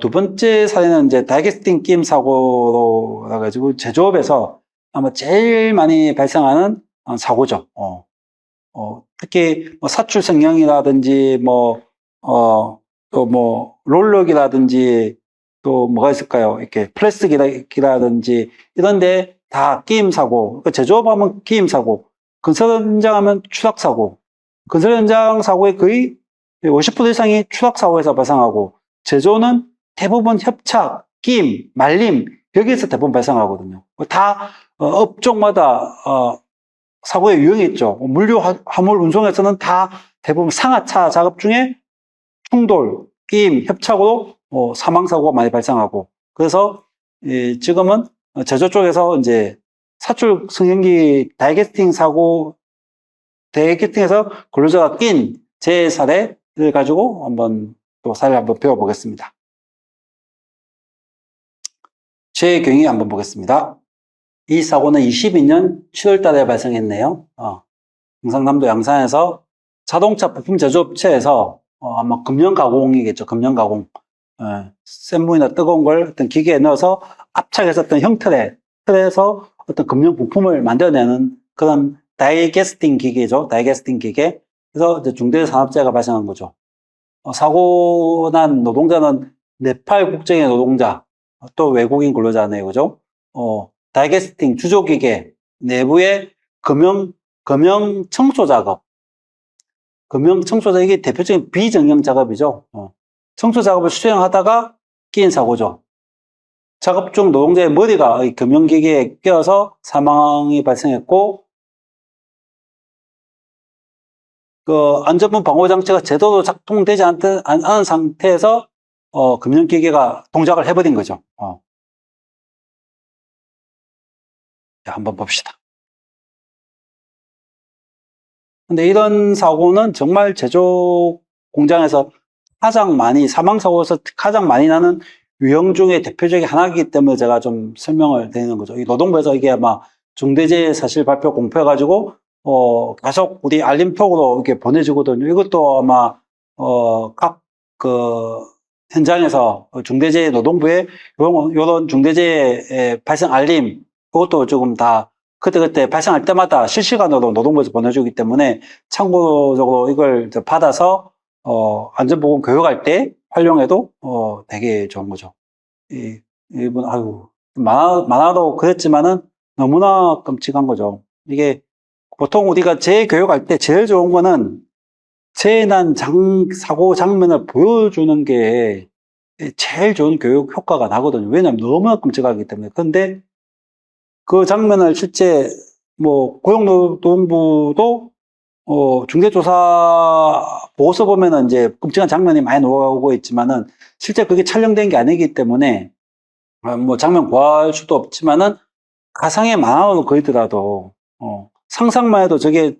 두 번째 사례는 이제 다이게스팅 끼임 사고로 해가지고 제조업에서 아마 제일 많이 발생하는 사고죠. 특히 뭐 사출 성형이라든지 또 뭐 롤럭이라든지 또 뭐가 있을까요? 이렇게 플라스틱이라든지 이런데 다 끼임 사고. 그러니까 제조업하면 끼임 사고, 건설 현장 하면 추락 사고. 건설 현장 사고의 거의 50% 이상이 추락 사고에서 발생하고, 제조는 대부분 협착, 끼임, 말림 여기에서 대부분 발생하거든요. 다 업종마다 사고의 유형이 있죠. 물류 화물 운송에서는 다 대부분 상하차 작업 중에 충돌, 끼임, 협착으로 사망사고가 많이 발생하고, 그래서 지금은 제조 쪽에서 이제 사출 성형기 다이게스팅에서 근로자가 낀 제 사례를 가지고 또 사례를 한번 배워보겠습니다. 제 경위 한번 보겠습니다. 이 사고는 22년 7월 달에 발생했네요. 경상남도 양산에서 자동차 부품 제조업체에서 아마 금형 가공이겠죠. 금형 가공. 센 물이나 뜨거운 걸 어떤 기계에 넣어서 압착해서 어떤 틀에서 어떤 금형 부품을 만들어내는 그런 다이게스팅 기계죠. 다이게스팅 기계. 그래서 이제 중대산업재해가 발생한 거죠. 사고 난 노동자는 네팔 국적의 노동자, 또 외국인 근로자네요. 그죠? 다이게스팅 주조기계 내부의 금형 청소 작업. 금형 청소 작업이 대표적인 비정형 작업이죠. 청소 작업을 수행하다가 끼인 사고죠. 작업 중 노동자의 머리가 이 금형기계에 끼어서 사망이 발생했고, 그 안전문 방호장치가 제대로 작동되지 않은 상태에서 금형기계가 동작을 해버린 거죠. 자, 한번 봅시다. 근데 이런 사고는 정말 제조 공장에서 사망사고에서 가장 많이 나는 유형 중에 대표적인 하나이기 때문에 제가 좀 설명을 드리는 거죠. 이 노동부에서 이게 아마 중대재해 사실 발표 공표해가지고, 계속 우리 알림톡으로 이렇게 보내주거든요. 이것도 아마, 현장에서 중대재해 노동부에 요런 중대재해 발생 알림, 그것도 조금 다 그때 발생할 때마다 실시간으로 노동부에서 보내주기 때문에 참고적으로 이걸 받아서 안전보건 교육할 때 활용해도 되게 좋은 거죠. 이분 만화도 그랬지만은 너무나 끔찍한 거죠. 이게 보통 우리가 재해 교육할 때 제일 좋은 거는 재해 난 사고 장면을 보여주는 게 제일 좋은 교육 효과가 나거든요. 왜냐하면 너무나 끔찍하기 때문에. 근데 그 장면을 실제 고용노동부도 중대조사 보고서 보면은 이제 끔찍한 장면이 많이 나오고 있지만은 실제 그게 촬영된 게 아니기 때문에 장면 구할 수도 없지만은 가상의 만화로 그리더라도 상상만 해도 저게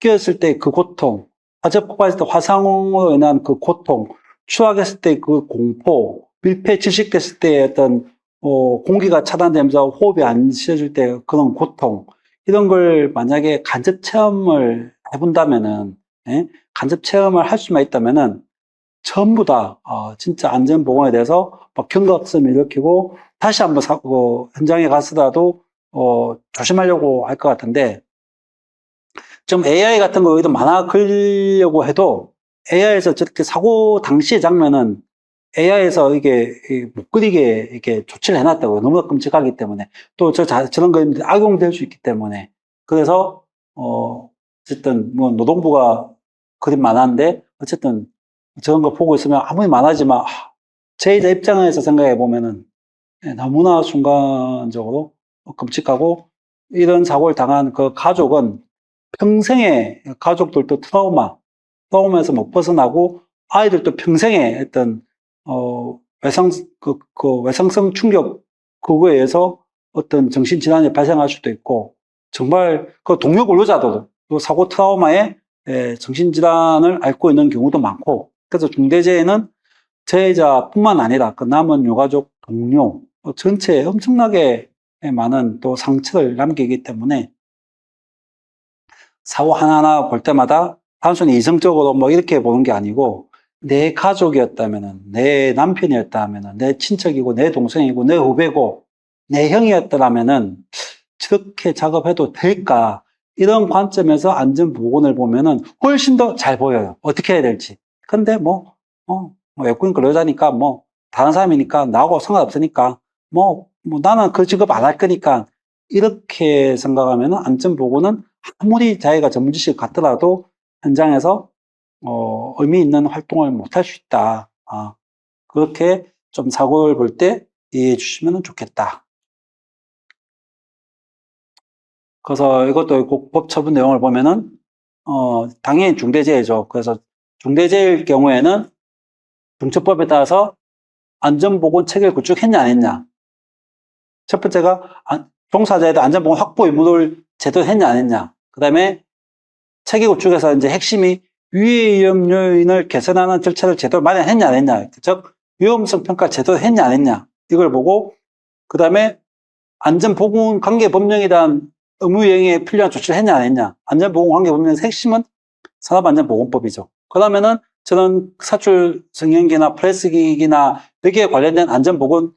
끼었을 때 그 고통, 화재 폭발했을 때 화상으로 인한 그 고통, 추락했을 때 그 공포, 밀폐 질식됐을 때 어떤 공기가 차단되면서 호흡이 안 쉬어질 때 그런 고통, 이런 걸 만약에 간접 체험을 해본다면은, 간접 체험을 할 수만 있다면은 전부 다 진짜 안전보건에 대해서 경각심을 일으키고 다시 한번 현장에 가서라도 조심하려고 할 것 같은데, 좀 AI 같은 거 여기다 만화 그리려고 해도 AI에서 저렇게 사고 당시의 장면은 AI에서 이게 못 그리게 이렇게 조치를 해놨다고요. 너무나 끔찍하기 때문에. 또 저런 그림들이 악용될 수 있기 때문에. 그래서 어쨌든 노동부가 그림 만화인데 어쨌든 저런 거 보고 있으면 아무리 만화지만 제자 입장에서 생각해 보면은 너무나 순간적으로 끔찍하고, 이런 사고를 당한 그 가족은 평생의 가족들도 트라우마에서 못 벗어나고, 아이들도 평생의 어떤 외상성 충격, 그거에 의해서 어떤 정신질환이 발생할 수도 있고, 정말 그 동료 근로자도 또 사고 트라우마에 정신질환을 앓고 있는 경우도 많고, 그래서 중대재해는 재해자뿐만 아니라 그 남은 유가족, 동료 전체에 엄청나게 많은 또 상처를 남기기 때문에 사고 하나하나 볼 때마다 단순히 이성적으로 이렇게 보는 게 아니고 내 가족이었다면은, 내 남편이었다면은, 내 친척이고, 내 동생이고, 내 후배고, 내 형이었더라면은, 저렇게 작업해도 될까? 이런 관점에서 안전보건을 보면은 훨씬 더 잘 보여요. 어떻게 해야 될지. 근데 외국인 근로자니까 다른 사람이니까 나하고 상관없으니까 나는 그 직업 안 할 거니까 이렇게 생각하면은 안전보건은 아무리 자기가 전문 지식이 같더라도 현장에서 의미 있는 활동을 못 할 수 있다. 그렇게 좀 사고를 볼 때 이해해 주시면 좋겠다. 그래서 이것도 법 처분 내용을 보면은, 당연히 중대재해죠. 그래서 중대재해일 경우에는 중처법에 따라서 안전보건 체계를 구축했냐 안 했냐. 첫 번째가 종사자에 대한 안전보건 확보 의무를 제대로 했냐 안 했냐. 그 다음에 체계 구축에서 이제 핵심이 위험 요인을 개선하는 절차를 제대로 마련했냐 안 했냐. 즉 위험성 평가를 제대로 했냐 안 했냐. 이걸 보고 그 다음에 안전보건 관계법령에 대한 의무이행에 필요한 조치를 했냐 안 했냐. 안전보건 관계법령의 핵심은 산업안전보건법이죠. 그러면은 저는 사출 성형기나 프레스기기나 여기에 관련된 안전보건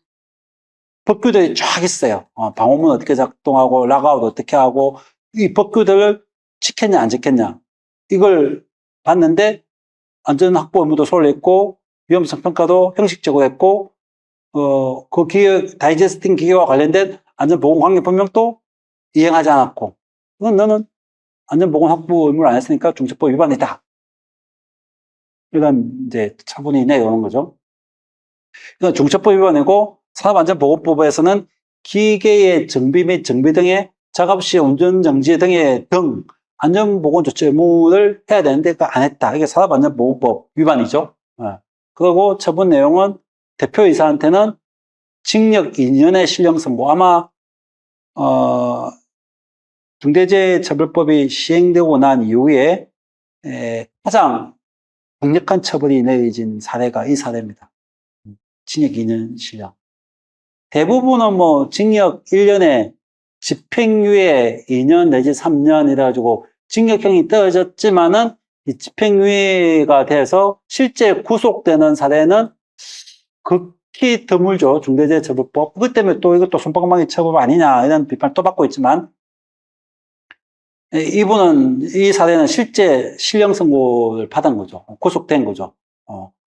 법규들이 쫙 있어요. 방호문 어떻게 작동하고 락아웃 어떻게 하고 이 법규들을 지켰냐 안 지켰냐 이걸 봤는데 안전확보 의무도 소홀했고 위험성 평가도 형식적으로 했고 그 기계 다이제스팅 기계와 관련된 안전보건관계법령도 이행하지 않았고 그건 너는 안전보건 확보 의무를 안 했으니까 중처법 위반이다. 이런 이제 처분이 내려오는 거죠. 이건 중처법 위반이고 산업안전보건법에서는 기계의 정비 및 정비 등의 작업 시 운전정지 등의 안전보건 조치 의무를 해야 되는데 그거 안 했다. 이게 산업안전보건법 위반이죠. 그리고 처분 내용은 대표이사한테는 징역 2년의 실형 선고. 아마 중대재해처벌법이 시행되고 난 이후에 가장 강력한 처벌이 내려진 사례가 이 사례입니다. 징역 2년 실형. 대부분은 징역 1년에 집행유예 2년 내지 3년 이래가지고 징역형이 떨어졌지만은 이 집행유예가 돼서 실제 구속되는 사례는 극히 드물죠. 중대재해처벌법. 그것 때문에 또 이것도 솜방망이 처벌 아니냐 이런 비판을 또 받고 있지만 이 사례는 실제 실형 선고를 받은 거죠. 구속된 거죠.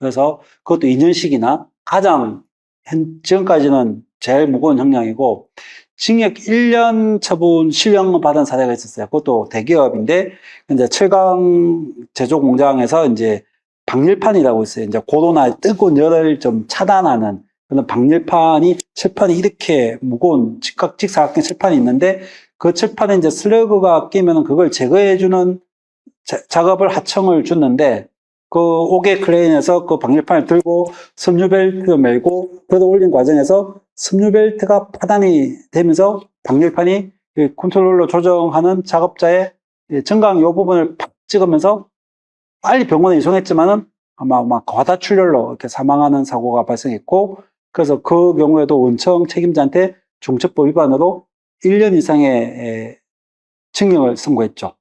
그래서 그것도 2년씩이나 가장 지금까지는 제일 무거운 형량이고 징역 1년 처분 실형을 받은 사례가 있었어요. 그것도 대기업인데 이제 철강 제조 공장에서 이제 방열판이라고 있어요. 이제 고도나 뜨거운 열을 좀 차단하는 그런 방열판이 칠판이 이렇게 무거운 직사각형 칠판이 있는데 그 칠판에 이제 슬러그가 끼면 그걸 제거해주는 작업을 하청을 줬는데 그 옥외 크레인에서 그 방열판을 들고 섬유벨트 메고 그래도 올린 과정에서 섬유벨트가 파단이 되면서 방열판이 컨트롤러 조정하는 작업자의 정강 요 부분을 팍 찍으면서 빨리 병원에 이송했지만은 아마 과다출혈로 이렇게 사망하는 사고가 발생했고 그래서 그 경우에도 원청 책임자한테 중처법 위반으로 1년 이상의 징역을 선고했죠.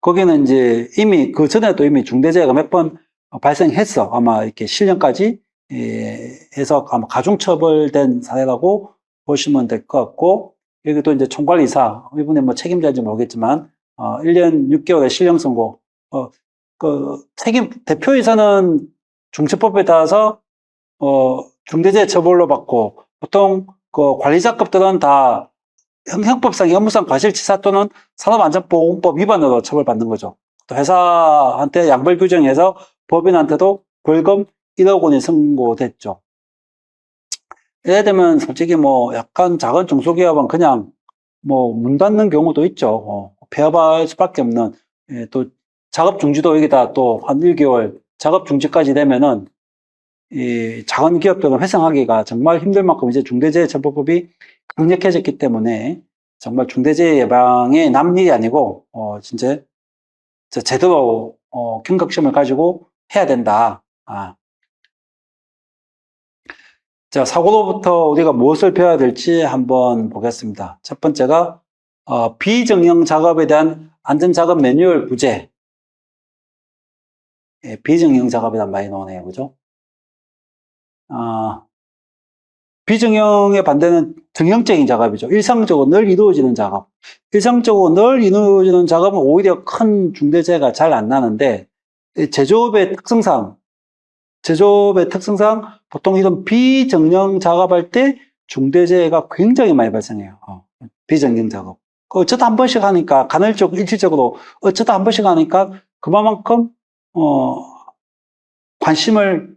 거기는 이제 이미 그 전에도 이미 중대재해가 몇 번 발생했어. 아마 이렇게 실형까지 해서 아마 가중처벌된 사례라고 보시면 될 것 같고 여기도 이제 총괄이사 이분이 책임자인지 모르겠지만 1년 6개월의 실형 선고. 그 대표이사는 중처법에 따라서 중대재해 처벌로 받고 보통 그 관리자급들은 다 형법상 업무상 과실치사 또는 산업안전보건법 위반으로 처벌받는 거죠. 또 회사한테 양벌 규정해서 법인한테도 벌금 1억 원이 선고됐죠. 예를 들면 솔직히 약간 작은 중소기업은 그냥 문 닫는 경우도 있죠. 폐업할 수밖에 없는 또 작업 중지도 여기다 또 한 1개월 작업 중지까지 되면은 이 작은 기업들은 회생하기가 정말 힘들 만큼 이제 중대재해처벌법이 강력해졌기 때문에 정말 중대재해 예방의 남일이 아니고 진짜 제대로 경각심을 가지고 해야 된다. 자, 사고로부터 우리가 무엇을 배워야 될지 한번 보겠습니다. 첫 번째가 비정형 작업에 대한 안전작업 매뉴얼 부재. 예, 비정형 작업이란 말이 나오네요. 그죠? 비정형의 반대는 정형적인 작업이죠. 일상적으로 늘 이루어지는 작업. 일상적으로 늘 이루어지는 작업은 오히려 큰 중대재해가 잘 안 나는데, 제조업의 특성상 보통 이런 비정형 작업할 때 중대재해가 굉장히 많이 발생해요. 비정형 작업. 어쩌다 한 번씩 하니까, 간헐적, 일시적으로 어쩌다 한 번씩 하니까 그만큼,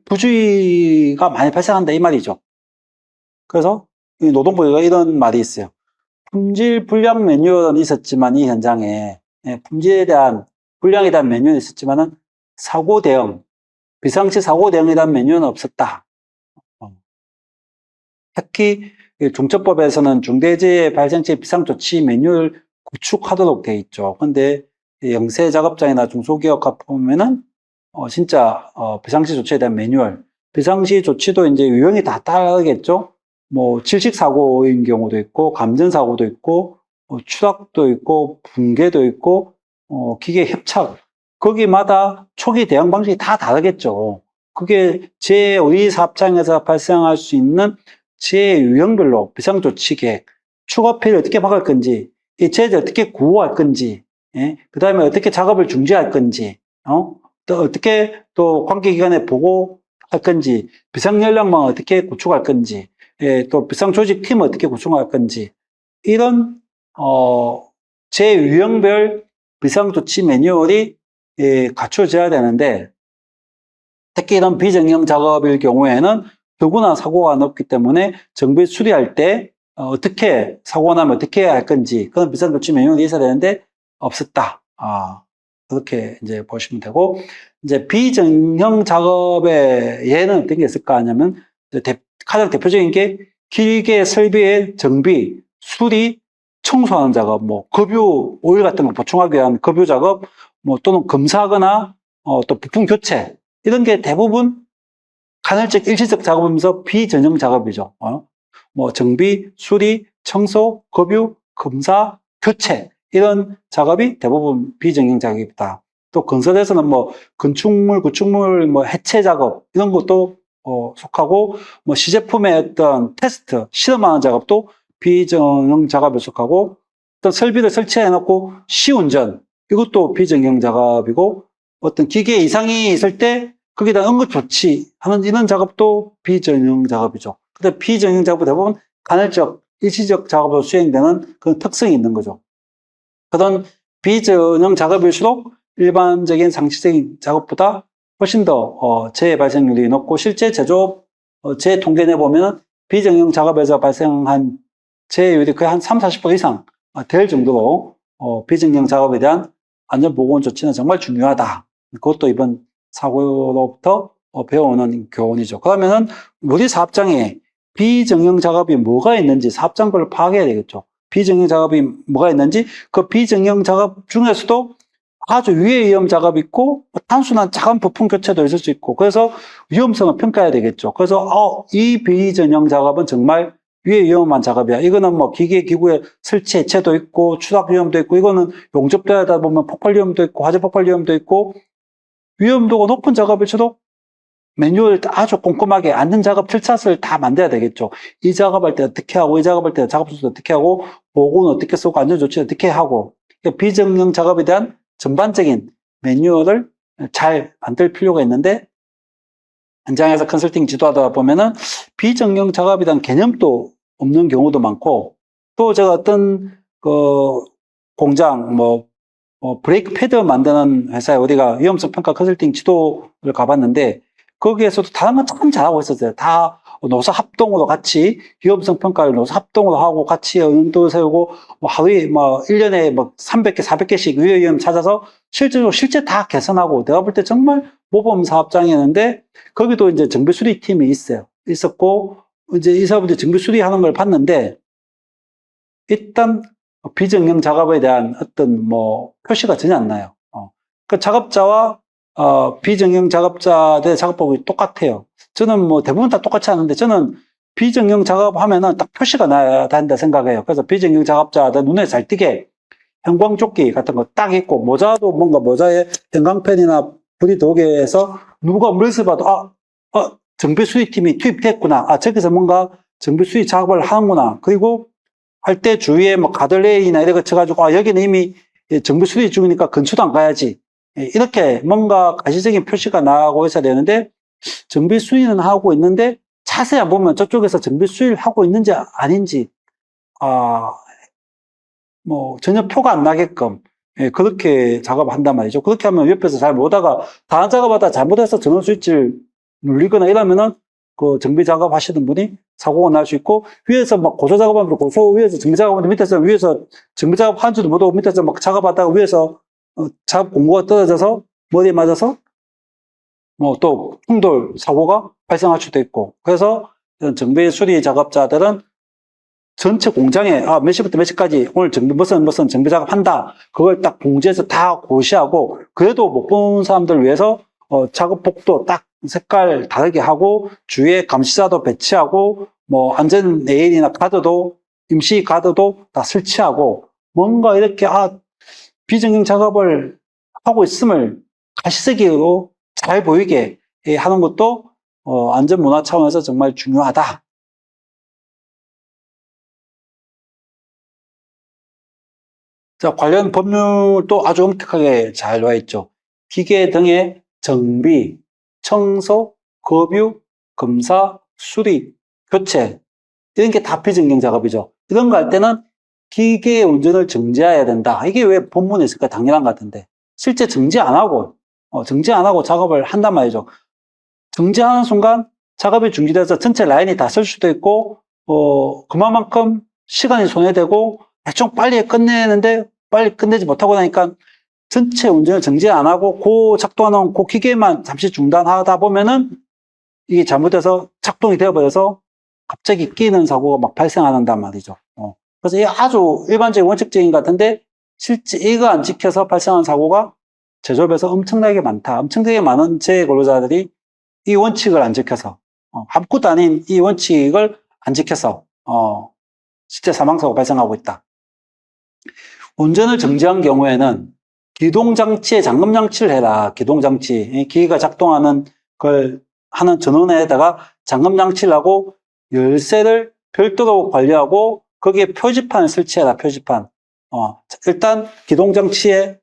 부주의가 많이 발생한다, 이 말이죠. 그래서 노동부가 이런 말이 있어요. 품질 불량 매뉴얼은 있었지만 이 현장에 품질에 대한 불량에 대한 매뉴얼이 있었지만은 사고 대응, 비상시 사고 대응에 대한 매뉴얼은 없었다. 특히 중처법에서는 중대재해 발생시 비상조치 매뉴얼 구축하도록 돼 있죠. 근데 영세 작업장이나 중소기업 같은 보면은 진짜 비상시 조치에 대한 매뉴얼, 비상시 조치도 이제 유형이 다 다르겠죠. 뭐 질식 사고인 경우도 있고, 감전 사고도 있고, 추락도 있고, 붕괴도 있고, 기계 협착, 거기마다 초기 대응 방식이 다 다르겠죠. 그게 우리 사업장에서 발생할 수 있는 제 유형별로 비상조치 계획, 추가 피해를 어떻게 막을 건지, 이 재해를 어떻게 구호할 건지, 예? 그 다음에 어떻게 작업을 중지할 건지, 또 어떻게 또 관계기관에 보고할 건지, 비상연락망 어떻게 구축할 건지, 예, 또 비상조직팀을 어떻게 구축할 건지, 이런 제 유형별 비상조치 매뉴얼이 갖춰져야 되는데, 특히 이런 비정형 작업일 경우에는 누구나 사고가 없기 때문에 정비 수리할 때 어떻게 사고가 나면 어떻게 해야 할 건지 그런 비상조치 매뉴얼이 있어야 되는데 없었다. 그렇게 이제 보시면 되고, 이제 비정형 작업의 예는 어떤 게 있을까 하냐면 가장 대표적인 게 기계 설비의 정비, 수리, 청소하는 작업, 뭐 급유 오일 같은 거 보충하기 위한 급유 작업, 뭐 또는 검사하거나 또 부품 교체, 이런 게 대부분 간헐적 일시적 작업이면서 비전형 작업이죠. 뭐 정비, 수리, 청소, 급유, 검사, 교체, 이런 작업이 대부분 비정형 작업이다. 또 건설에서는 뭐 건축물, 구축물 뭐 해체 작업 이런 것도 속하고, 뭐 시제품의 어떤 테스트, 실험하는 작업도 비정형 작업에 속하고, 또 설비를 설치해 놓고 시운전, 이것도 비정형 작업이고, 어떤 기계 이상이 있을 때 거기다 응급조치 하는 이런 작업도 비정형 작업이죠. 근데 비정형 작업은 대부분 간헐적, 일시적 작업으로 수행되는 그런 특성이 있는 거죠. 그런 비정형 작업일수록 일반적인 상시적인 작업보다 훨씬 더 재해 발생률이 높고, 실제 제조업 재해 통계 내보면 비정형 작업에서 발생한 재해율이 거의 한 30-40% 이상 될 정도로 비정형 작업에 대한 안전보건 조치는 정말 중요하다. 그것도 이번 사고로부터 배워오는 교훈이죠. 그러면은 우리 사업장에 비정형 작업이 뭐가 있는지 사업장별로 파악해야 되겠죠. 비정형 작업이 뭐가 있는지, 그 비정형 작업 중에서도 아주 유해 위험 작업이 있고 단순한 작은 부품 교체도 있을 수 있고, 그래서 위험성을 평가해야 되겠죠. 그래서 이 비정형 작업은 정말 유해 위험한 작업이야. 이거는 뭐 기계 기구의 설치 해체도 있고 추락 위험도 있고, 이거는 용접되다 보면 폭발 위험도 있고 화재 폭발 위험도 있고, 위험도가 높은 작업일수록 매뉴얼을 아주 꼼꼼하게 안전 작업 절차를 다 만들어야 되겠죠. 이 작업할 때 어떻게 하고, 이 작업할 때 작업 순서 어떻게 하고, 보고는 어떻게 쓰고, 안전 조치 어떻게 하고, 비정형 작업에 대한 전반적인 매뉴얼을 잘 만들 필요가 있는데, 현장에서 컨설팅 지도하다 보면은 비정형 작업에 대한 개념도 없는 경우도 많고, 또 제가 어떤 공장 브레이크 패드 만드는 회사에 우리가 위험성 평가 컨설팅 지도를 가봤는데, 거기에서도 다른 건 참 잘하고 있었어요. 다 노사 합동으로 같이 위험성 평가를 노사 합동으로 하고 같이 연도 세우고, 하루에 1년에 300개, 400개씩 위험 찾아서 실제 다 개선하고, 내가 볼 때 정말 모범 사업장이었는데, 거기도 이제 정비 수리 팀이 있었고, 이제 이 사업들이 정비 수리하는 걸 봤는데, 일단 비정형 작업에 대한 어떤 표시가 전혀 안 나요. 그 작업자와 비정형 작업자들의 작업법이 똑같아요. 저는 대부분 다 똑같이 하는데, 저는 비정형 작업하면은 딱 표시가 나야 된다 생각해요. 그래서 비정형 작업자들 눈에 잘 띄게 형광조끼 같은 거 딱 입고, 모자도 뭔가 모자에 형광펜이나 불이 들어오게 해서 누가 멀리서 봐도 정비 수리팀이 투입됐구나. 저기서 뭔가 정비 수리 작업을 하는구나. 그리고 할 때 주위에 뭐 가드레일이나 이런 거 쳐가지고 여기는 이미 정비 수리 중이니까 근처도 안 가야지. 이렇게 뭔가 가시적인 표시가 나오고 있어야 되는데 정비 수리는 하고 있는데 자세히 보면 저쪽에서 정비 수리를 하고 있는지 아닌지 뭐 전혀 표가 안 나게끔 그렇게 작업한단 말이죠. 그렇게 하면 옆에서 잘 못하다가 다른 작업하다 잘못해서 전원 스위치를 눌리거나 이러면은 그 정비 작업 하시는 분이 사고가 날 수 있고, 위에서 막 고소 작업하면 고소 위에서 정비 작업하는데 밑에서 위에서 정비 작업 한 줄도 못하고 밑에서 막 작업하다가 위에서 작업 공구가 떨어져서 머리에 맞아서 뭐 또 충돌 사고가 발생할 수도 있고, 그래서 이런 정비 수리 작업자들은 전체 공장에 몇 시부터 몇 시까지 오늘 무슨 정비 작업한다, 그걸 딱 공지해서 다 고시하고, 그래도 못 본 사람들 위해서 작업복도 딱 색깔 다르게 하고 주위에 감시자도 배치하고 뭐 안전 레일이나 가드도 임시 가드도 다 설치하고, 뭔가 이렇게 비정형 작업을 하고 있음을 가시적으로 잘 보이게 하는 것도 안전 문화 차원에서 정말 중요하다. 자, 관련 법률도 아주 엄격하게 잘 나와 있죠. 기계 등의 정비, 청소, 급유, 검사, 수리, 교체, 이런 게 다 비정형 작업이죠. 이런 거 할 때는 기계 운전을 정지해야 된다. 이게 왜 본문에 있을까? 당연한 것 같은데 실제 정지 안 하고 작업을 한단 말이죠. 정지하는 순간 작업이 중지돼서 전체 라인이 다 쓸 수도 있고 그만큼 시간이 손해되고 대충 빨리 끝내는데 빨리 끝내지 못하고 나니까 전체 운전을 정지 안 하고 작동하는 그 기계만 잠시 중단하다 보면은 이게 잘못돼서 작동이 되어버려서 갑자기 끼는 사고가 막 발생한단 말이죠. 그래서 이게 아주 일반적인 원칙적인 것 같은데 실제 이거 안 지켜서 발생한 사고가 제조업에서 엄청나게 많다. 엄청나게 많은 재근로자들이 이 원칙을 안 지켜서 아무것도 아닌 이 원칙을 안 지켜서 실제 사망사고 발생하고 있다. 운전을 정지한 경우에는 기동장치에 잠금장치를 해라. 기동장치, 기계가 작동하는 걸 하는 전원에다가 잠금장치를 하고 열쇠를 별도로 관리하고 거기에 표지판을 설치해라. 표지판. 일단 기동장치에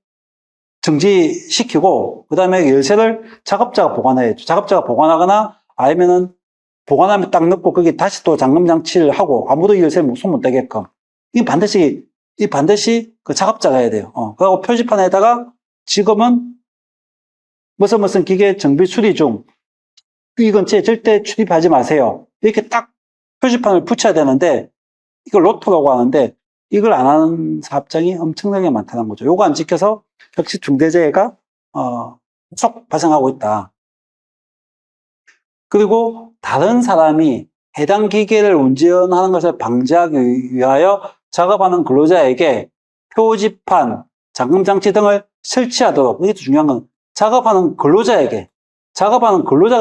정지시키고 그 다음에 열쇠를 작업자가 보관해야죠. 작업자가 보관하거나 아니면은 보관하면 딱 넣고 거기 다시 또 잠금장치를 하고 아무도 열쇠를 손 못 대게끔. 이 반드시 그 작업자가 해야 돼요. 그리고 표지판에다가 지금은 무슨 기계 정비 수리 중 이 근처에 절대 출입하지 마세요. 이렇게 딱 표지판을 붙여야 되는데 이걸 로또라고 하는데 이걸 안 하는 사업장이 엄청나게 많다는 거죠. 요거 안 지켜서 역시 중대재해가 계속 발생하고 있다. 그리고 다른 사람이 해당 기계를 운전하는 것을 방지하기 위하여 작업하는 근로자에게 표지판, 잠금장치 등을 설치하도록, 이게 중요한 건 작업하는 근로자가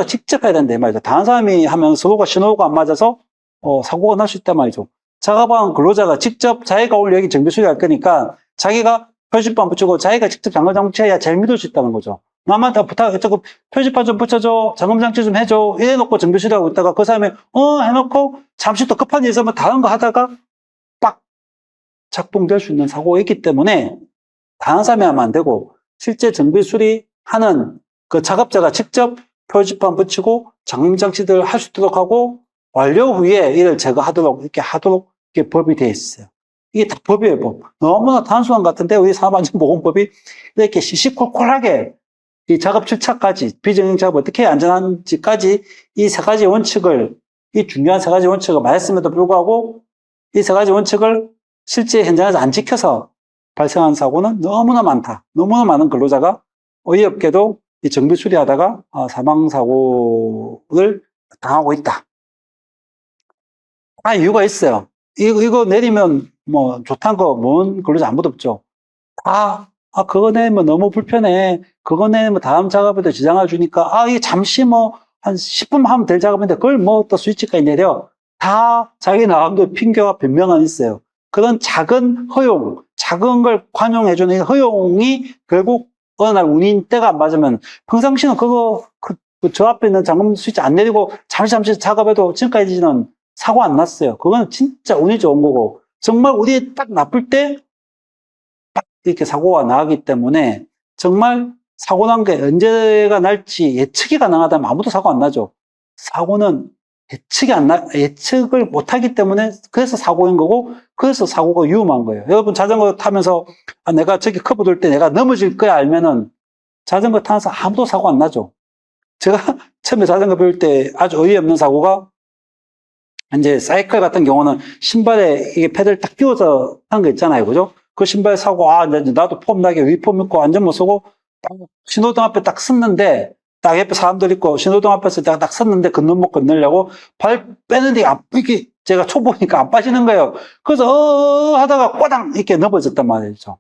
직접 해야 된다 이 말이죠. 다른 사람이 하면 서로가 신호가 안 맞아서 사고가 날 수 있단 말이죠. 작업하는 근로자가 직접 자기가 오늘 여기 정비 수리할 거니까 자기가 표지판 붙이고 자기가 직접 잠금장치 해야 제일 믿을 수 있다는 거죠. 남한테 부탁해, 조금 표지판 좀 붙여줘, 잠금장치 좀 해줘, 이래놓고 정비 수리하고 있다가 그 사람이 해놓고 잠시 또 급한 일 있으면 다른 거 하다가 빡 작동될 수 있는 사고가 있기 때문에 다른 사람이 하면 안 되고 실제 정비 수리하는 그 작업자가 직접 표지판 붙이고 잠금장치들을 할 수 있도록 하고 완료 후에 이를 제거하도록 이렇게 법이 되어 있어요. 이게 다 법이에요, 법. 너무나 단순한 것 같은데 우리 산업안전보건법이 이렇게 시시콜콜하게 이 작업 출차까지 비정형 작업 어떻게 해야 안전한지까지 이 세 가지 원칙을, 이 중요한 세 가지 원칙을 말했음에도 불구하고 이 세 가지 원칙을 실제 현장에서 안 지켜서 발생한 사고는 너무나 많다. 너무나 많은 근로자가 어이없게도 이 정비 수리하다가 사망사고를 당하고 있다. 이유가 있어요. 이거 내리면 뭐 좋다는 거 뭔 근로자 아무도 없죠. 그거 내리면 너무 불편해. 그거 내리면 다음 작업에도 지장을 주니까 이게 잠시 한 10분만 하면 될 작업인데 그걸 또 스위치까지 내려. 다 자기 나름대로 핑계와 변명은 있어요. 그런 작은 허용, 작은 걸 관용해주는 허용이 결국 어느 날 운이 때가 안 맞으면 평상시는 저 앞에 있는 잠금 스위치 안 내리고 잠시 작업해도 지금까지는 사고 안 났어요. 그거는 진짜 운이 좋은 거고, 정말 운이 딱 나쁠 때 딱 이렇게 사고가 나기 때문에 정말 사고 난 게 언제가 날지 예측이 가능하다면 아무도 사고 안 나죠. 사고는 예측을 못 하기 때문에 그래서 사고인 거고, 그래서 사고가 위험한 거예요. 여러분 자전거 타면서 내가 저기 커브 돌 때 내가 넘어질 거야 알면은 자전거 타면서 아무도 사고 안 나죠. 제가 처음에 자전거 배울 때 아주 어이없는 사고가, 이제 사이클 같은 경우는 신발에 이게 패드를 딱 끼워서 한 거 있잖아요. 그죠? 그 신발 사고, 나도 폼 나게 위폼 입고 안전 못 쓰고 딱 신호등 앞에 딱 섰는데, 딱 옆에 사람들 있고 신호등 앞에서 딱 섰는데 건너못 건너려고 발 빼는데 이게 제가 초보니까 안 빠지는 거예요. 그래서 하다가 꼬당 이렇게 넘어졌단 말이죠.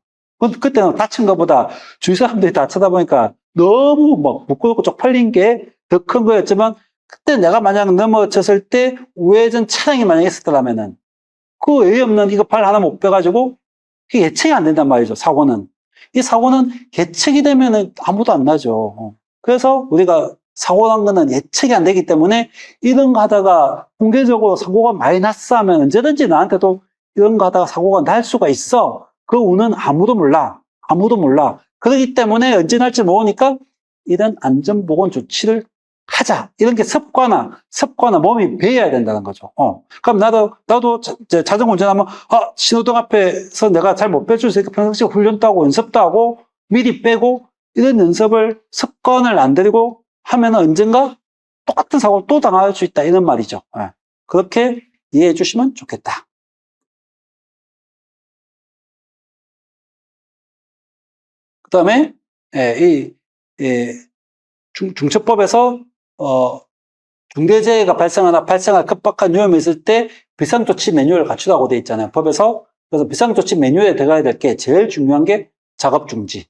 그때는 다친 것보다 주위 사람들이 다 쳐다보니까 너무 막 묶고 쪽팔린 게 더 큰 거였지만, 그때 내가 만약 넘어졌을 때 우회전 차량이 만약에 있었더라면은 그 외에 없는 이거 발 하나 못 빼가지고 그게 예측이 안 된단 말이죠. 사고는. 이 사고는 예측이 되면은 아무도 안 나죠. 그래서 우리가 사고 난 거는 예측이 안 되기 때문에 이런 거 하다가 공개적으로 사고가 많이 났어 하면 언제든지 나한테도 이런 거 하다가 사고가 날 수가 있어. 그 운은 아무도 몰라. 아무도 몰라. 그렇기 때문에 언제 날지 모르니까 이런 안전보건 조치를 하자. 이런 게 습관화 몸이 배워야 된다는 거죠. 그럼 나도 자전거 운전하면, 신호등 앞에서 내가 잘 못 뺄 수 있으니까 평상시 훈련도 하고 연습도 하고 미리 빼고 이런 연습을 습관을 안 들이고 하면 언젠가 똑같은 사고를 또 당할 수 있다. 이런 말이죠. 그렇게 이해해 주시면 좋겠다. 그 다음에, 중처법에서, 중대재해가 발생할 급박한 위험이 있을 때 비상조치 매뉴얼을 갖추라고 되어 있잖아요. 법에서. 그래서 비상조치 매뉴얼에 들어가야 될 게 제일 중요한 게 작업중지.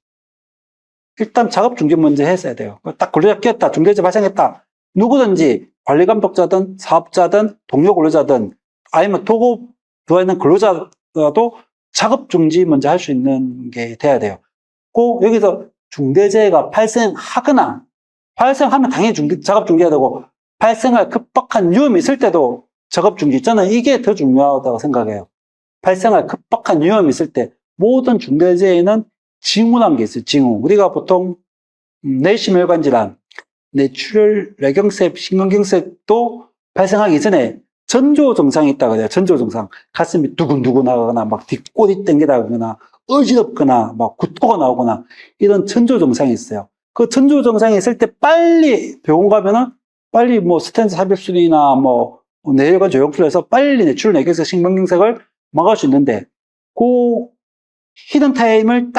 일단 작업중지 먼저 했어야 돼요. 딱 근로자 끼었다. 중대재해 발생했다. 누구든지 관리감독자든 사업자든 동료 근로자든 아니면 도구 들어있는 근로자도 작업중지 먼저 할 수 있는 게 돼야 돼요. 꼭 여기서 중대재해가 발생하면 당연히 작업중지해야 되고, 발생할 급박한 위험이 있을 때도 작업중지. 저는 이게 더 중요하다고 생각해요. 발생할 급박한 위험이 있을 때 모든 중대재해는 징후라는 게 있어요. 징후. 우리가 보통 내시혈관 질환, 뇌출혈, 뇌경색, 심근경색도 발생하기 전에 전조 증상이 있다고 해요. 전조 증상. 가슴이 두근두근 하거나 막 뒷골이 땡기다거나 어지럽거나 막 구토가 나오거나 이런 전조 증상이 있어요. 그 전조 증상이 있을 때 빨리 병원 가면은 빨리 뭐 스텐트 삽입술이나 뭐 뇌혈관 조영술에서 빨리 뇌출혈, 뇌경색, 심근경색을 막을 수 있는데, 그 히든 타임을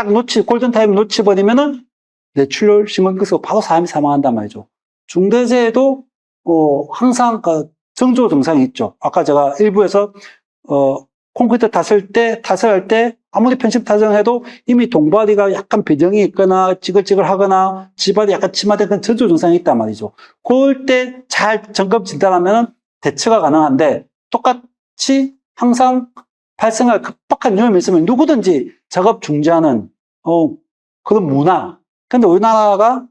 골든 타임을 놓치버리면은 뇌출혈, 심근경색 바로 사람이 사망한단 말이죠. 중대재해도 항상 그 정조 증상이 있죠. 아까 제가 일부에서 콘크리트 타설할 때 아무리 편집 타설해도 이미 동발이가 약간 배정이 있거나 찌글찌글하거나 지발이 약간 침하된 그런 전조 증상이 있단 말이죠. 그럴 때 잘 점검 진단하면 대처가 가능한데, 똑같이 항상 발생할 급박한 위험이 있으면 누구든지 작업 중지하는 그런 문화. 근데 우리나라가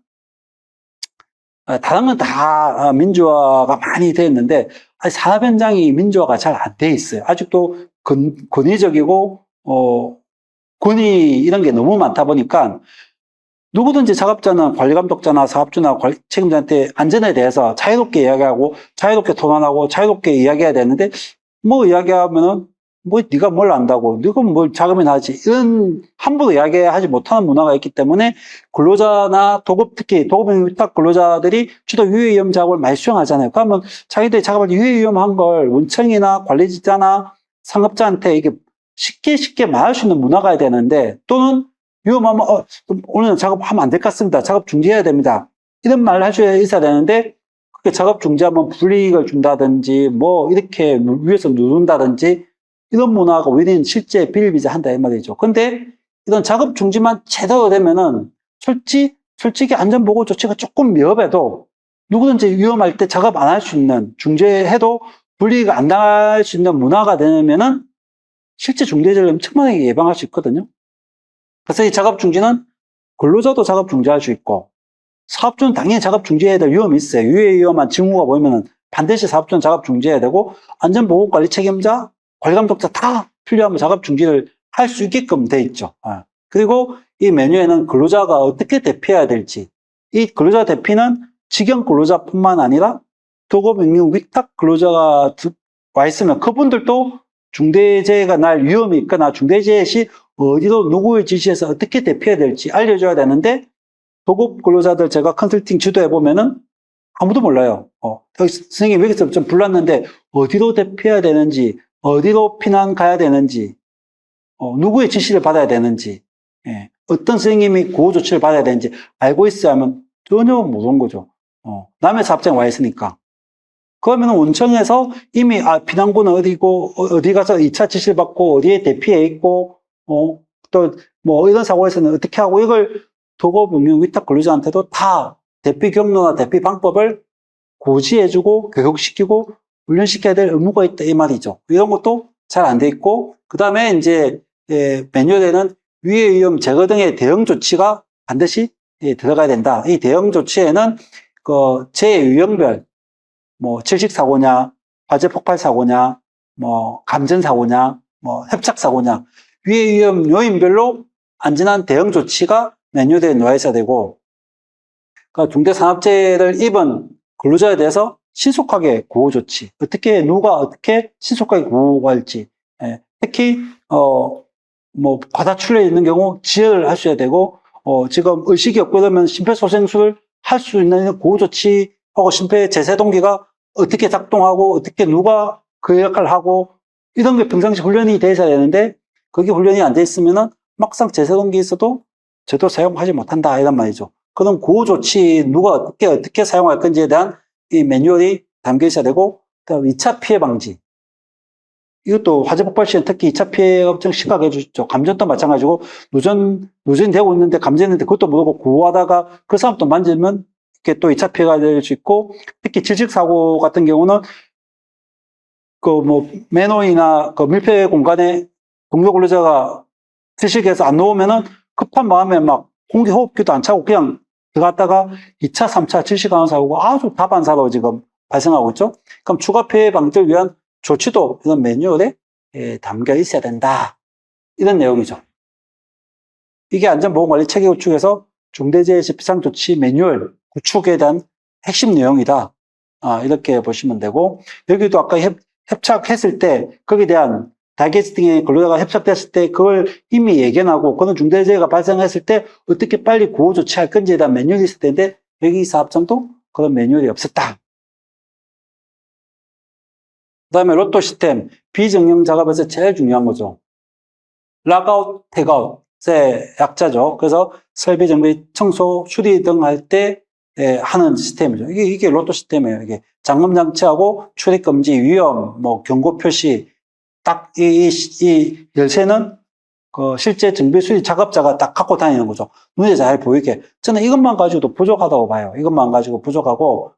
다른 건 다 민주화가 많이 되어 있는데 산업 현장이 민주화가 잘 안 돼 있어요. 아직도 권위적이고 권위 이런 게 너무 많다 보니까 누구든지 작업자는 관리감독자나 사업주나 책임자한테 안전에 대해서 자유롭게 이야기하고 자유롭게 토론하고 자유롭게 이야기해야 되는데, 뭐 이야기하면은 뭐 네가 뭘 안다고, 네가 뭘 자금이나 하지, 이런 함부로 이야기하지 못하는 문화가 있기 때문에 근로자나 특히 도급 위탁 근로자들이 주로 유해위험 작업을 많이 수행하잖아요. 그러면 자기들이 작업을 유해위험한 걸 원청이나 관리자나 상업자한테 이게 쉽게 말할 수 있는 문화가 되는데, 또는 위험하면 오늘 작업하면 안 될 것 같습니다. 작업 중지해야 됩니다. 이런 말을 해줘야 있어야 되는데, 그렇게 작업 중지하면 불이익을 준다든지 뭐 이렇게 위에서 누른다든지 이런 문화가 우리는 실제 비일비재한다 이 말이죠. 근데 이런 작업 중지만 제대로 되면은 솔직히 안전보건 조치가 조금 미흡해도 누구든지 위험할 때 작업 안 할 수 있는, 중재해도 불이익 안 당할 수 있는 문화가 되면은 실제 중대재해를 엄청나게 예방할 수 있거든요. 그래서 이 작업 중지는 근로자도 작업 중지할 수 있고, 사업주는 당연히 작업 중지해야 될 위험이 있어요. 유해 위험한 징후가 보이면은 반드시 사업주는 작업 중지해야 되고, 안전보건관리 책임자, 관리감독자 다 필요하면 작업 중지를 할 수 있게끔 돼 있죠. 그리고 이 메뉴에는 근로자가 어떻게 대피해야 될지, 이 근로자 대피는 직영 근로자뿐만 아니라 도급응용 위탁 근로자가 와 있으면 그분들도 중대재해가 날 위험이 있거나 중대재해 시 어디로 누구의 지시에서 어떻게 대피해야 될지 알려줘야 되는데, 도급 근로자들 제가 컨설팅 지도해 보면은 아무도 몰라요. 선생님 여기서 좀 불났는데 어디로 대피해야 되는지, 어디로 피난 가야 되는지, 누구의 지시를 받아야 되는지, 어떤 선생님이 구호 조치를 받아야 되는지 알고 있어야 하면 전혀 모르는 거죠. 남의 사업장에 와 있으니까. 그러면 원청에서 이미 피난구는 어디고, 어디 가서 2차 지시를 받고 어디에 대피해 있고, 또 뭐 이런 사고에서는 어떻게 하고, 이걸 도급 응용 위탁 근로자한테도 다 대피 경로나 대피 방법을 고지해주고 교육시키고 훈련시켜야 될 의무가 있다 이 말이죠. 이런 것도 잘 안 돼 있고, 그 다음에 이제 매뉴얼에는 위해 위험 제거 등의 대응 조치가 반드시 들어가야 된다. 이 대응 조치에는 그 재해 유형별, 뭐 질식 사고냐, 화재 폭발 사고냐, 뭐 감전 사고냐, 뭐 협착 사고냐, 위해 위험 요인별로 안전한 대응 조치가 매뉴얼에 놓여 있어야 되고, 그러니까 중대산업재해를 입은 근로자에 대해서 신속하게 구호 조치, 어떻게 누가 어떻게 신속하게 구호할지, 특히 뭐 과다출혈이 있는 경우 지혈을 하셔야 되고, 지금 의식이 없고 그러면 심폐소생술을 할 수 있는 구호 조치하고 심폐 제세 동기가 어떻게 작동하고 어떻게 누가 그 역할을 하고, 이런 게 평상시 훈련이 돼 있어야 되는데 그게 훈련이 안 돼 있으면은 막상 제세 동기 있어도 제대로 사용하지 못한다 이런 말이죠. 그럼 구호 조치 누가 어떻게 사용할 건지에 대한 이 매뉴얼이 담겨 있어야 되고, 그다음 2차 피해 방지. 이것도 화재 폭발 시에 특히 2차 피해가 엄청 심하게 해주죠. 감전도 마찬가지고, 누전이 되고 있는데 감전인데 그것도 모르고 구호하다가 그 사람 또 만지면 이렇게 또 2차 피해가 될 수 있고, 특히 질식사고 같은 경우는 그 뭐 매너이나 그 밀폐 공간에 동료 근로자가 질식해서 안 놓으면은 급한 마음에 막 공기 호흡기도 안 차고 그냥 들어갔다가 2차, 3차 질식하는 사고가 아주 다반사로 지금 발생하고 있죠. 그럼 추가 피해 방지를 위한 조치도 이런 매뉴얼에 담겨 있어야 된다. 이런 내용이죠. 이게 안전보건관리 체계 구축에서 중대재해 시 비상조치 매뉴얼 구축에 대한 핵심 내용이다. 이렇게 보시면 되고, 여기도 아까 협착했을 때 거기에 대한 다이캐스팅에 근로자가 협착됐을 때 그걸 이미 예견하고 그런 중대재해가 발생했을 때 어떻게 빨리 구호 조치할 건지에 대한 매뉴얼이 있을 텐데, 여기 사업장도 그런 매뉴얼이 없었다. 그 다음에 로또 시스템, 비정형 작업에서 제일 중요한 거죠. 락아웃, 태그아웃의 약자죠. 그래서 설비, 정비, 청소, 수리 등 할 때 하는 시스템이죠. 이게 로또 시스템이에요. 이게 잠금 장치하고 출입 금지, 위험, 뭐 경고 표시, 딱 이 열쇠는 그 실제 정비 수리 작업자가 딱 갖고 다니는 거죠. 눈에 잘 보이게. 저는 이것만 가지고도 부족하다고 봐요. 이것만 가지고 부족하고,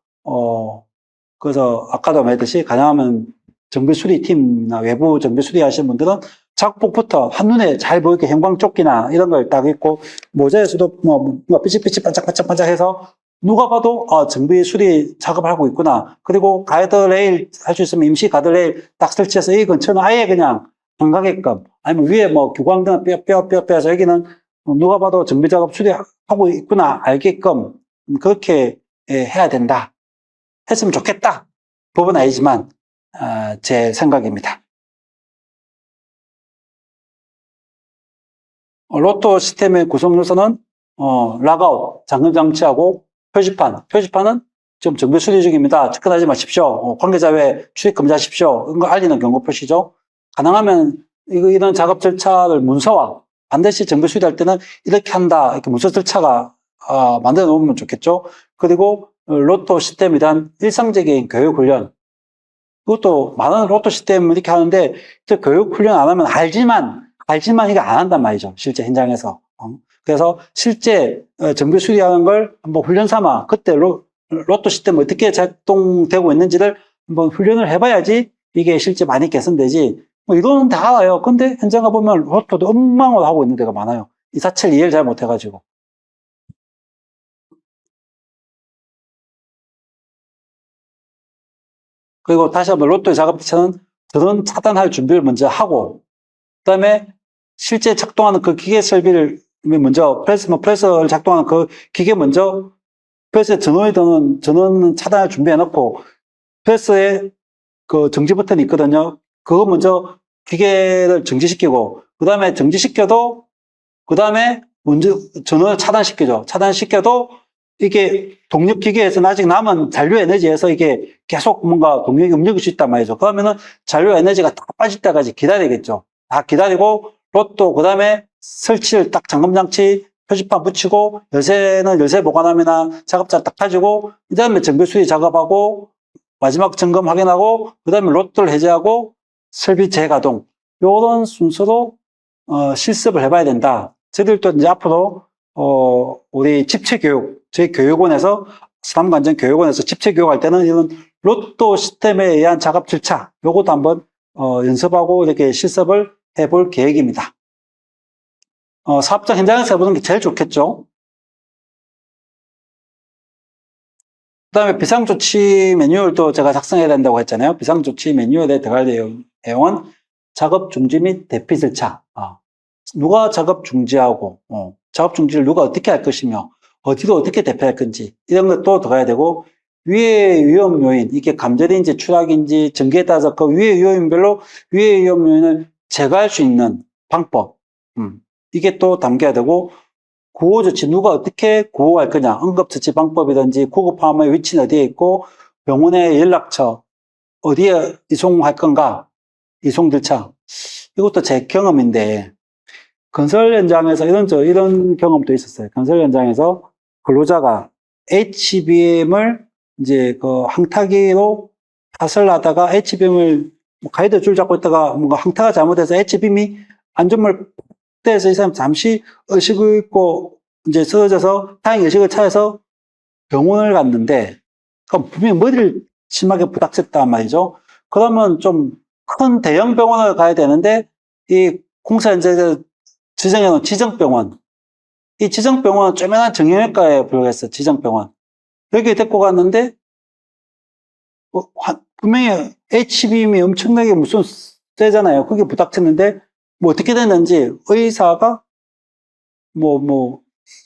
그래서 아까도 말했듯이 가능하면 정비 수리팀이나 외부 정비 수리 하시는 분들은 작복부터 한눈에 잘 보이게 형광조끼나 이런 걸 딱 입고, 모자에서도 뭐 삐직삐직 반짝반짝 해서 누가 봐도 정비 수리 작업하고 있구나. 그리고 가이드레일 할 수 있으면 임시 가이드레일 딱 설치해서 이 근처는 아예 그냥 안 가게끔, 아니면 위에 뭐 규광등 뼈 여기는 누가 봐도 정비 작업 수리하고 있구나 알게끔 그렇게 해야 된다. 했으면 좋겠다. 법은 아니지만 제 생각입니다. 로또 시스템의 구성 요소는 락아웃, 잠금 장치하고 표지판은 지금 정비 수리 중입니다. 접근하지 마십시오. 관계자 외 출입 금지하십시오. 이런 거 알리는 경고 표시죠. 가능하면 이런 작업 절차를 문서화, 반드시 정비 수리할 때는 이렇게 한다. 이렇게 문서 절차가 만들어 놓으면 좋겠죠. 그리고 로또 시스템에 대한 일상적인 교육 훈련. 그것도 많은 로또 시스템 이렇게 하는데 교육 훈련 안 하면 알지만 이거 안 한단 말이죠. 실제 현장에서. 그래서 실제 정비 수리하는 걸 한번 훈련 삼아 그때 로또 시스템 어떻게 작동되고 있는지를 한번 훈련을 해봐야지 이게 실제 많이 개선되지. 뭐 이거는 다 알아요. 근데 현장 가보면 로또도 엉망으로 하고 있는 데가 많아요. 247 이해를 잘 못해가지고. 그리고 다시 한번 로또의 작업차는 전원 차단할 준비를 먼저 하고, 그 다음에 실제 작동하는 그 기계 설비를 먼저, 프레스를 작동하는 그 기계 먼저, 프레스에 전원 차단할 준비해 놓고, 프레스에 그 정지 버튼이 있거든요. 그거 먼저 기계를 정지시키고, 그 다음에 정지시켜도, 그 다음에 먼저 전원을 차단시키죠. 차단시켜도 이게 동력 기계에서는 아직 남은 잔류 에너지에서 이게 계속 뭔가 동력이 움직일 수 있단 말이죠. 그러면은 잔류 에너지가 다 빠질 때까지 기다리겠죠. 다 기다리고, 로또, 그 다음에 설치를 딱 잠금장치, 표지판 붙이고, 열쇠는 열쇠 보관함이나 작업자 딱 가지고, 그 다음에 정비 수리 작업하고, 마지막 점검 확인하고, 그 다음에 로또를 해제하고, 설비 재가동. 요런 순서로, 실습을 해봐야 된다. 저희들도 이제 앞으로, 우리 집체교육, 저희 교육원에서, 사람관전교육원에서 집체교육할 때는 이런 로또 시스템에 의한 작업 절차, 요것도 한번, 연습하고 이렇게 실습을 해볼 계획입니다. 사업장 현장에서 해보는 게 제일 좋겠죠. 그 다음에 비상조치 매뉴얼도 제가 작성해야 된다고 했잖아요. 비상조치 매뉴얼에 들어갈 내용은 작업 중지 및 대피 절차. 누가 작업 중지하고, 작업 중지를 누가 어떻게 할 것이며, 어디로 어떻게 대피할 건지, 이런 것도 들어가야 되고, 위의 위험 요인, 이게 감전인지 추락인지 전기에 따라서 그 위의 요인별로 위의 위험 요인을 제거할 수 있는 방법, 이게 또 담겨야 되고, 구호조치, 누가 어떻게 구호할 거냐, 응급처치 방법이든지, 구급함의 위치는 어디에 있고, 병원의 연락처, 어디에 이송할 건가, 이송 절차. 이것도 제 경험인데, 건설 현장에서 이런 경험도 있었어요. 건설 현장에서 근로자가 HBM을 이제 그 항타기로 탓을 하다가 HBM을 가이드 줄 잡고 있다가 뭔가 항타가 잘못해서 HBM이 안전물 때에서 이 사람 잠시 의식을 잃고 이제 쓰러져서 다행히 의식을 차려서 병원을 갔는데 그럼 분명히 머리를 심하게 부닥쳤단 말이죠. 그러면 좀 큰 대형 병원을 가야 되는데 이 공사 현장에서 지정해놓은 지정병원, 이 지정병원은 쪼매난 정형외과에 불과했어. 지정병원. 여기 데리고 갔는데 분명히 HBM이 엄청나게 무슨 세잖아요. 그게 부닥쳤는데 뭐 어떻게 됐는지 의사가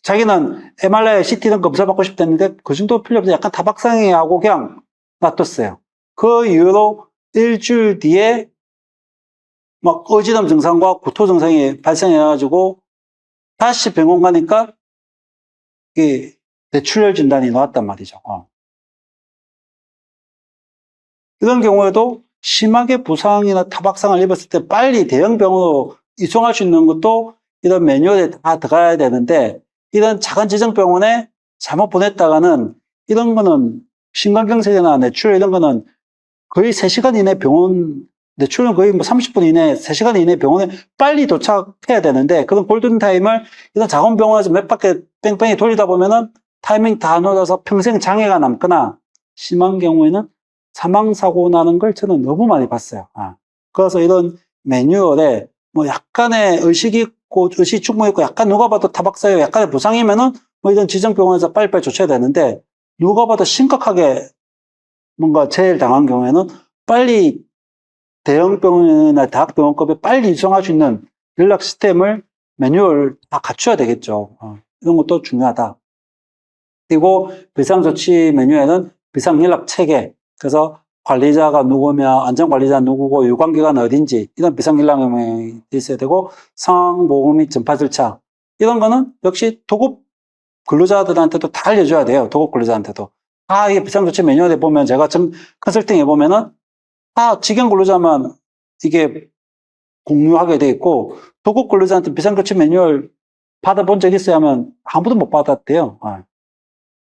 자기는 MRI, CT 등 검사 받고 싶댔는데 그 정도 필요 없어. 약간 타박상해하고 그냥 놔뒀어요. 그 이후로 일주일 뒤에 막 어지럼 증상과 구토 증상이 발생해가지고 다시 병원 가니까 이 뇌출혈 진단이 나왔단 말이죠. 이런 경우에도 심하게 부상이나 타박상을 입었을 때 빨리 대형 병원으로 이송할 수 있는 것도 이런 매뉴얼에 다 들어가야 되는데 이런 작은 지정병원에 잘못 보냈다가는 이런 거는 심근경색이나 뇌출혈 이런 거는 거의 3시간 이내 뇌출혈은 거의 30분 이내, 3시간 이내 병원에 빨리 도착해야 되는데 그런 골든타임을 이런 작은 병원에서 몇 바퀴 뺑뺑이 돌리다 보면은 타이밍 다 놓아서 평생 장애가 남거나 심한 경우에는 사망사고 나는 걸 저는 너무 많이 봤어요. 그래서 이런 매뉴얼에 약간의 의식이 있고, 의식이 충분히 있고, 약간 누가 봐도 타박사예요. 약간의 부상이면은 이런 지정병원에서 빨리빨리 조쳐야 되는데, 누가 봐도 심각하게 뭔가 재해를 당한 경우에는 빨리 대형병원이나 대학병원급에 빨리 이송할 수 있는 연락 시스템을 매뉴얼 다 갖춰야 되겠죠. 이런 것도 중요하다. 그리고 비상조치 매뉴얼에는 비상연락체계, 그래서 관리자가 누구며 안전관리자 누구고 유관기관은 어딘지 이런 비상연락명이 있어야 되고 상황보고 및 전파 절차 이런 거는 역시 도급 근로자들한테도 다 알려줘야 돼요. 도급 근로자한테도. 이게 비상조치 매뉴얼에 보면 제가 컨설팅 해보면은 다 직영 근로자만 이게 공유하게 돼 있고 도급 근로자한테 비상조치 매뉴얼 받아본 적 있어야 하면 아무도 못 받았대요.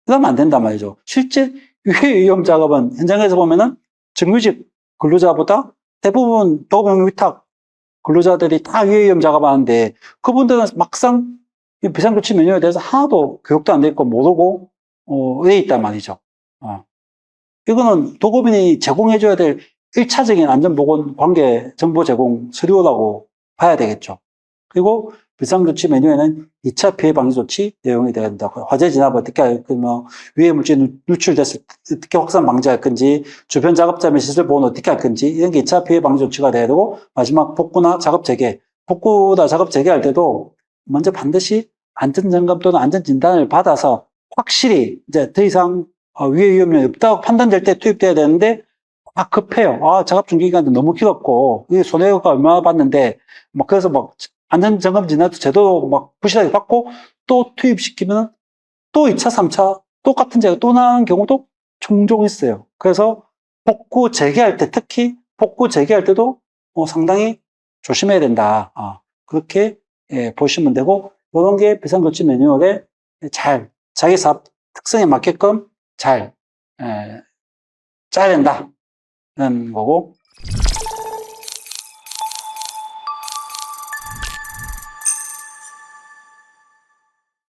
그러면 안 된단 말이죠. 실제 유해위험 작업은 현장에서 보면은 정규직 근로자보다 대부분 도급 위탁 근로자들이 다 유해위험 작업하는데 그분들은 막상 비상조치 매뉴얼에 대해서 하나도 교육도 안 돼 있고 모르고 돼 있단 말이죠. 이거는 도급인이 제공해줘야 될 1차적인 안전보건 관계 정보 제공 서류라고 봐야 되겠죠. 그리고 비상조치 메뉴에는 2차 피해 방지 조치 내용이 되어야 된다. 화재 진압 어떻게 할, 위해 물질 누출됐을 때 어떻게 확산 방지할 건지, 주변 작업자 및 시설 보호는 어떻게 할 건지, 이런 게 2차 피해 방지 조치가 돼야 되고, 마지막 복구나 작업 재개. 복구나 작업 재개할 때도 먼저 반드시 안전점검 또는 안전진단을 받아서 확실히 이제 더 이상 위해 위험이 없다고 판단될 때 투입돼야 되는데, 급해요. 작업 중기간도 너무 길었고, 이게 손해가 얼마나 받는데, 그래서 안전점검 진단도 제도 부실하게 받고, 또 투입시키면 또 2차, 3차 똑같은 재가 또 나는 경우도 종종 있어요. 그래서 복구 재개할 때, 특히 복구 재개할 때도 상당히 조심해야 된다. 그렇게 보시면 되고, 이런 게 비상조치 매뉴얼에 잘, 자기 사업 특성에 맞게끔 잘 짜야 된다. 는 거고,